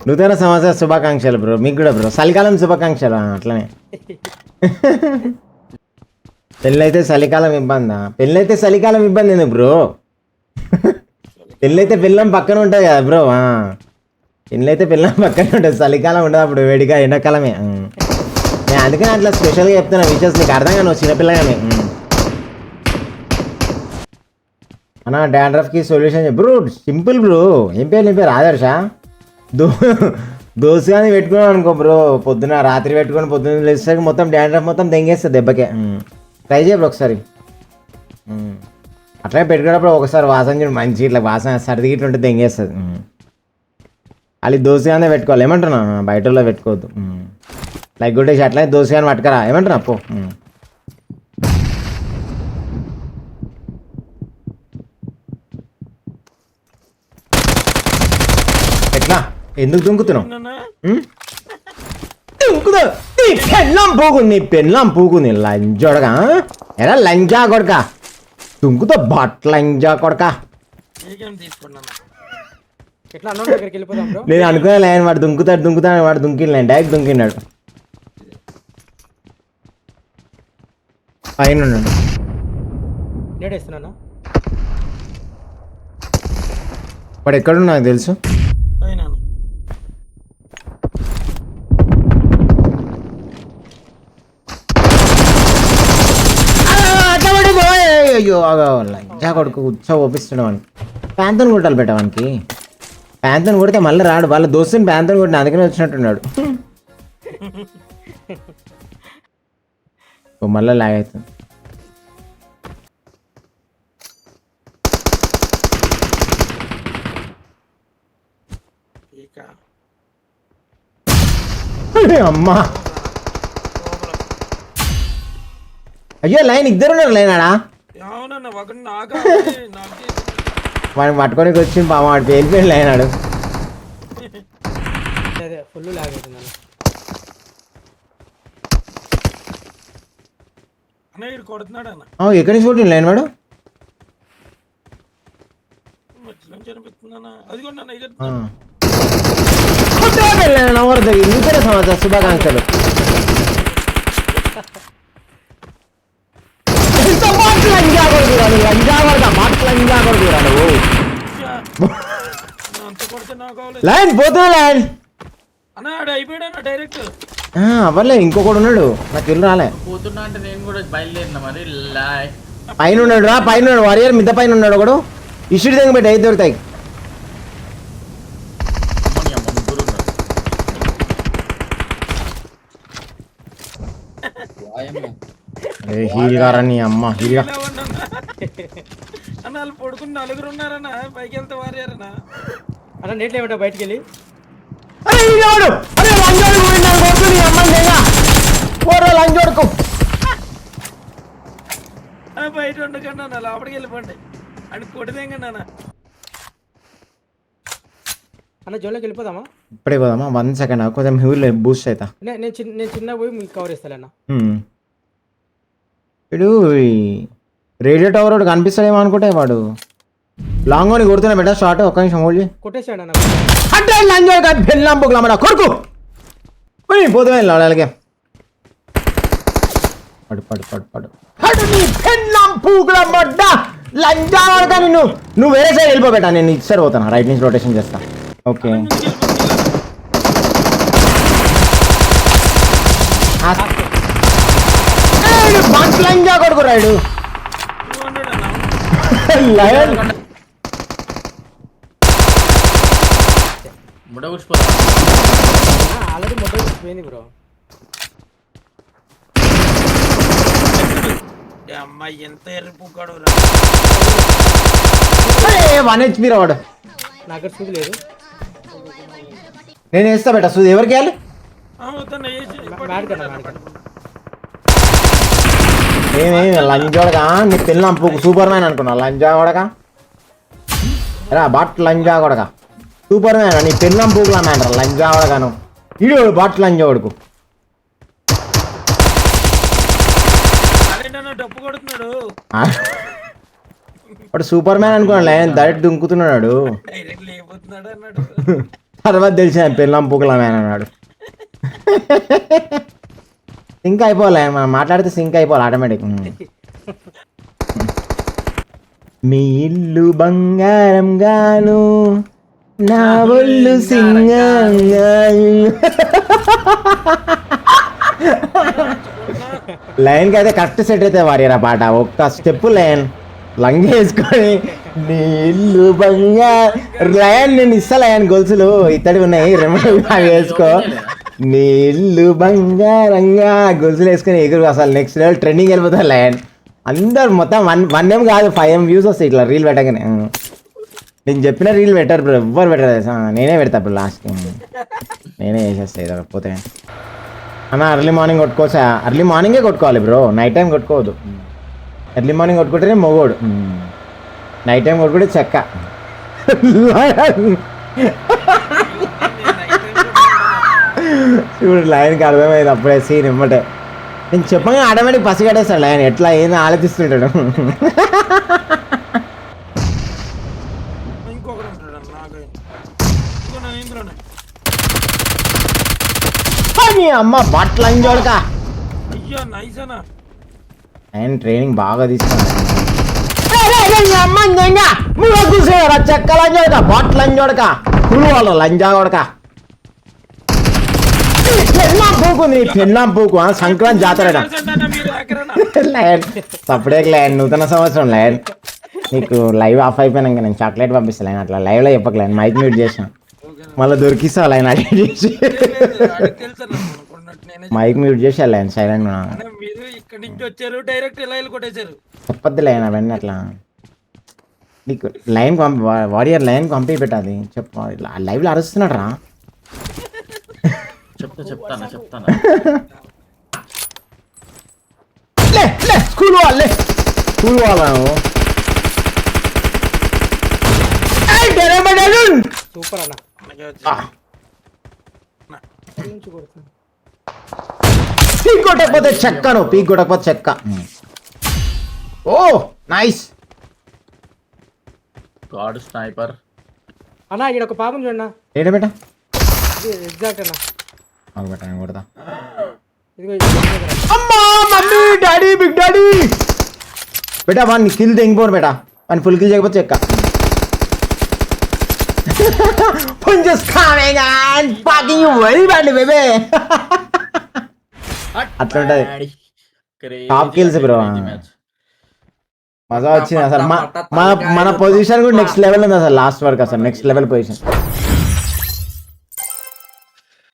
నూతన సంవత్సర శుభాకాంక్షలు బ్రో. మీకు కూడా బ్రో చలికాలం శుభాకాంక్షలు. అట్లనే పెళ్ళైతే చలికాలం ఇబ్బందా? పెళ్ళైతే చలికాలం ఇబ్బంది ఎందుకు బ్రో? పెళ్ళైతే పిల్లం పక్కన ఉంటుంది కదా బ్రో. పెళ్ళైతే పిల్లం పక్కన ఉంటుంది, చలికాలం ఉండదు అప్పుడు, వేడిగా ఎండాకాలమే. నేను అందుకని అట్లా స్పెషల్గా చెప్తున్నా విషయస్, నీకు అర్థం కాను చిన్నపిల్లగానే. అన్నా డాండ్రఫ్కి సొల్యూషన్ బ్రో, సింపుల్ బ్రో. ఏం పేరు ఆదర్శ. దోశ కానీ పెట్టుకున్నాను అనుకో బ్రో, పొద్దున రాత్రి పెట్టుకొని పొద్దున్న లేచేసరికి మొత్తం డాండ్రఫ్ మొత్తం దెంగేస్తుంది దెబ్బకే. ట్రై చేయ బ్రో ఒకసారి. అట్లా పెట్టుకున్నప్పుడు ఒకసారి వాసన చూడు, మంచి ఇట్లా వాసన సర్ది గిట్ల ఉంటే దెంగేస్తుంది. అది దోశ కానీ పెట్టుకోవాలి. ఏమంటున్నా బయటలో పెట్టుకోవద్దు. లైక్ కొట్టేసి అట్లా దోశ కానీ పట్టుకరా. ఏమంటున్నా అప్పు ఎట్లా ఎందుకు దుంకుతున్నావు? దుంకుతా పెళ్ళం పూకుంది, పెళ్ళం పూకుంది. లంజోడగా ఎలా లంజా కొడక దుంకుతా బట్ లంజా కొడక. నేను అనుకునే లైన్ వాడు దుంకుతాడు వాడు దుంకిండు, డైరెక్ట్ దుంకినాడు. పైన ఉన్నాడు. వాడు ఎక్కడున్నా నాకు తెలుసు. అయ్యో లంజా కొడుకు ఉత్సవ ఓపిస్తున్నాడు వానికి. ప్యాంతను కొట్టాలి పెట్ట వానికి. ప్యాంతను కొడితే మళ్ళీ రాడు. వాళ్ళ దోస్తుని ప్యాంతను కొట్టిన అందుకనే వచ్చినట్టున్నాడు. మళ్ళీ లాగ్ అవుతుంది. అమ్మా అయ్యో లైన్ ఇద్దరు ఉన్నారు. లైన్ ఆడా వాడిని పట్టుకొని వచ్చింది పాప, వాడు పేలిపోయింది లైన్ ఆడు. ఎక్కడి నుంచి కొట్టింది లైన్ వాడు? నూతన సంవత్సర శుభాకాంక్షలు. లైన్ పోతున్నా లైన్ అవ్వలే, ఇంకొకడు ఉన్నాడు నాకు ఇల్లు రాలే. పోతున్నా అంటే నేను కూడా బయలుదేరినా మరి. పైన ఉన్నాడు రా, పైన ఉన్నాడు వారియర్, మిద్ద పైన ఉన్నాడు ఒకడు. ఇష్యూడి దగ్గర పెట్టి అయితే దొరుకుతాయి. హీల్ గారా నీ అమ్మ హీల్ పడుకుని నలుగురు ఉన్నారన్నా, పైకి వెళ్తే వారారన్నా అన్న నేట్లు ఏమిటా బయటికి వెళ్ళి లంజోడుకు బయట ఉండకండి అన్న, లోపలికి వెళ్ళిపోండి అని కొట్టిదేంగండి అన్న. అన్న జోన్లోకి వెళ్ళిపోదామా? ఇప్పుడే పోదామా? 1 సెకండ్ కొంచెం హ్యూల్ బూస్ట్ అవుతా. నేను చిన్న పోయి మీకు కవర్ ఇస్తాను. వీడు రేడియో టవర్ వాడు కనిపిస్తాడేమో అనుకుంటే వాడు లాంగ్ అని కొడుతున్నా బెట. షార్ట్ ఒక్క నిమిషం హోల్డ్ కొట్టేసాడు అన్న. అంటే లంజోడు బెల్లంపుకులా కొడుకు పోతే అలాగే పడు పడు పడు పడు లంజా వాడతా. నువ్వు వేరే సైడ్ వెళ్ళిపోబెట్టా, నేను ఇచ్చారు పోతాను. రైట్ నుంచి రొటేషన్ చేస్తా. ఓకే లంజా కొడుకు రాయుడు లయన్ ఆల్రెడీ మొబైల్ పోయింది బ్రో. అమ్మాయి ఎంత ఎర్రిపుకాడు 1 HP రావాడు. నాకు సూది లేదు, నేను వేస్తా బెట సూది. ఎవరికి వెళ్ళాలి? ఏమేమి లంజోడగా నీ పిల్లం సూపర్ మ్యాన్ అనుకున్నా. లంజా కొడక రా బట్ లంజా కొడక సూపర్ మ్యాన్. నీ పిల్లం పూకులా మ్యాన్ రా లంజా కొడగాను. ఇడు బట్ లంజా కొడుకు డప్పు కొడుతున్నాడు. వాడు సూపర్ మ్యాన్ అనుకున్నా. లైన్ డైరెక్ట్ దుంకుతున్నాడు. డైరెక్ట్ లేకపోతున్నాడు అన్నాడు. తర్వాత తెలిసిన పెళ్ళాం పూకులా మ్యాన్ అన్నాడు. సింక్ అయిపోలే, మనం మాట్లాడితే సింక్ అయిపోవాలి ఆటోమేటిక్. మీ ఇల్లు బంగారం గాను నా ఒళ్ళు సింగంగా. లైన్కి అయితే కరెక్ట్ సెట్ అయితే వాడిరా పాట. ఒక్క స్టెప్ లైన్ లంగేసుకొని నీ ఇల్లు బంగారు లైన్. నేను ఇస్తా లైన్ గొలుసులు ఇత్తడి ఉన్నాయి రెమెడీ వేసుకో. నీ ఇల్లు బంగారంగా గొలుసులు వేసుకొని ఎగురు. అసలు నెక్స్ట్ లెవెల్ ట్రెండింగ్ వెళ్ళిపోతుంది లైన్. అందరు మొత్తం వన్ ఏం కాదు 5M వ్యూస్ వస్తాయి ఇట్లా రీల్ పెట్టగానే. నేను చెప్పిన రీల్ పెట్టారు బ్రో, ఎవ్వరు పెట్టారు తెలుసా. నేనే పెడతా ఇప్పుడు లాస్ట్కి, నేనే చేసేస్తా ఏదో పోతే. అన్న ఎర్లీ మార్నింగ్ కొట్టుకోవచ్చా? ఎర్లీ మార్నింగే కొట్టుకోవాలి బ్రో, నైట్ టైం కొట్టుకోవద్దు. ఎర్లీ మార్నింగ్ కొట్టుకుంటేనే మొగోడు, నైట్ టైం కొట్టుకుంటే చెక్క. చూడు లైన్కి అర్థమైంది అప్పుడే సీన్ ఇమ్మటే. నేను చెప్పగా ఆటోమేటిక్ పసి కట్టేస్తాడు లైన్. ఎట్లా ఏంది ఆలోచిస్తుంటాడు. ఇంకొకరు ఉంటాడు నాకు ఇందులోనే. అమ్మ బట్టలు అని చూడక. అయ్యో నైస్ అన్న. ఆయన ట్రైనింగ్ బాగా తీసుకున్నాడు. చెక్క లంజోడక బట్టలు అని చూడక కుళ్ళు లంజా కొడక. పెళ్ళాం పూకుంది, పెళ్ళాం పూకు సంక్రాంతి జాతర లైన్. సపరేట్ లైన్, నూతన సంవత్సరం లైన్. నీకు లైవ్ ఆఫ్ అయిపోయినాక నేను చాక్లెట్ పంపిస్తా లైన్. అట్లా లైవ్లో చెప్పక లైన్, మైక్ మ్యూట్ చేసిన మళ్ళీ దొరికిస్తా లైన్. అడిగి చేసి మైక్ మ్యూట్ చేసి లైన్ సైలెంట్ మీరు ఇక్కడ నుంచి వచ్చారు డైరెక్ట్ లైన్ కొట్టేశారు. చెప్పద్దు లైన్ అవన్నీ అట్లా. నీకు లైన్ వారియర్ లైన్ పంపి పెట్టాది చెప్పు. లైవ్లో అరుస్తున్నాడు రా. చెప్తాను స్కూల్ వాళ్ళే, స్కూల్ వాళ్ళను సూపర్ అన్న. పీక్ కొట్టకపోతే చెక్కను, పీక్ కొట్టకపోతే చెక్క. ఓ నైస్ గాడ్ స్నైపర్ అన్న. ఇక్కడ ఒక పాపం చూడన్నా. ఏంటి బేటా? ఎగ్జాక్ట్ అన్న. బేటా కొడతా. ఇదిగో ఇది దగ్గర. అమ్మా మమ్మీ డాడీ బిగ్ డాడీ. బేటా వాడిని కిల్ తెంగిపోరు బేటా, వాడిని ఫుల్ కిల్ చేయకపోతే చెక్క. Punches coming and fucking you very badly baby. అట్లా ఉంటది టాప్ కిల్స్ బ్రో. మజా వచ్చింది అసలు. మన పొజిషన్ కూడా నెక్స్ట్ లెవెల్ ఉంది అసలు. లాస్ట్ వరకు అసలు నెక్స్ట్ లెవెల్ పొజిషన్.